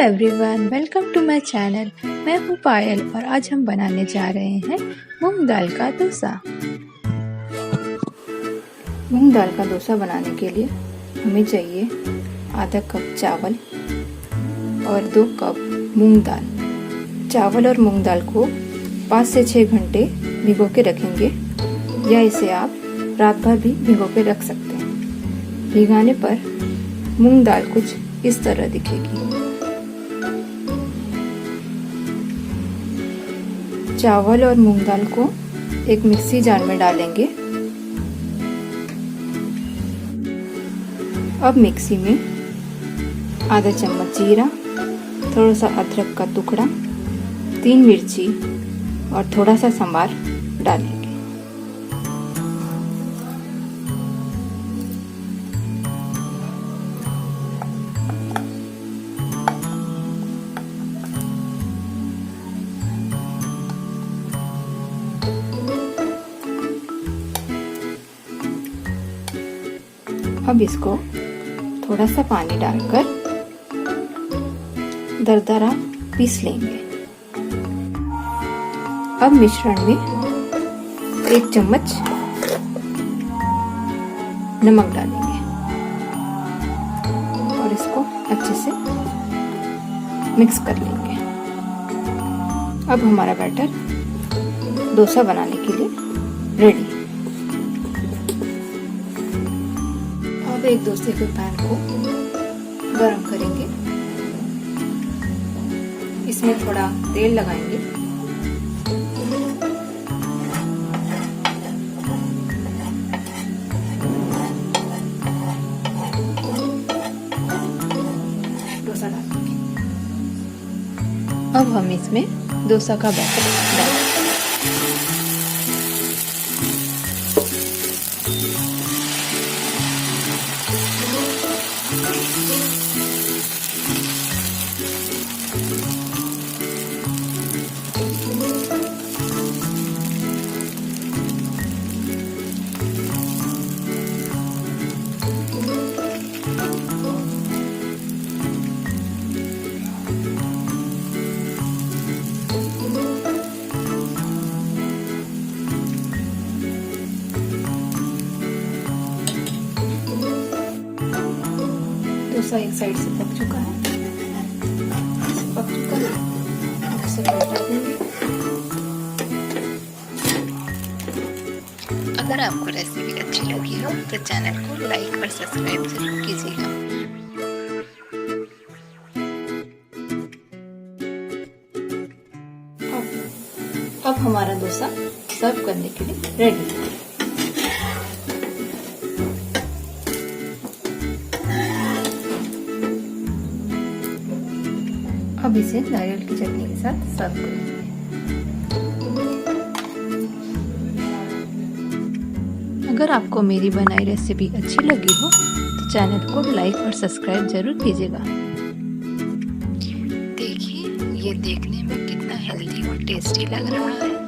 Everyone, welcome to my channel. मैं हूँ पायल और आज हम बनाने जा रहे हैं मूंग दाल का डोसा। मूंग दाल का डोसा बनाने के लिए हमें चाहिए आधा कप चावल और 2 कप मूंग दाल। चावल और मूंग दाल को 5 से 6 घंटे भिगो के रखेंगे या इसे आप रात भर भी भिगो के रख सकते हैं। भिगाने पर मूंग दाल कुछ इस तरह दिखेगी। चावल और मूंग दाल को एक मिक्सी जार में डालेंगे। अब मिक्सी में आधा चम्मच जीरा, थोड़ा सा अदरक का टुकड़ा, 3 मिर्ची और थोड़ा सा सांभर डालेंगे। अब इसको थोड़ा सा पानी डालकर दरदरा पीस लेंगे। अब मिश्रण में 1 चम्मच नमक डालेंगे और इसको अच्छे से मिक्स कर लेंगे। अब हमारा बैटर डोसा बनाने के लिए रेडी। अब एक दूसरे के पैन को गरम करेंगे। इसमें थोड़ा तेल लगाएंगे। डोसा डालेंगे। अब हम इसमें डोसा का बैटर डालेंगे। डोसा एक साइड से पक चुका है। इसे पलटा देंगे। अगर आपको रेसिपी अच्छी लगी हो तो चैनल को लाइक और सब्सक्राइब जरूर कीजिएगा। अब हमारा डोसा सर्व करने के लिए रेडी है। अब इसे नारियल की चटनी के साथ सर्व करेंगे। अगर आपको मेरी बनाई रेसिपी अच्छी लगी हो तो चैनल को लाइक और सब्सक्राइब जरूर कीजिएगा। देखिए, ये देखने में कितना हेल्दी और टेस्टी लग रहा है।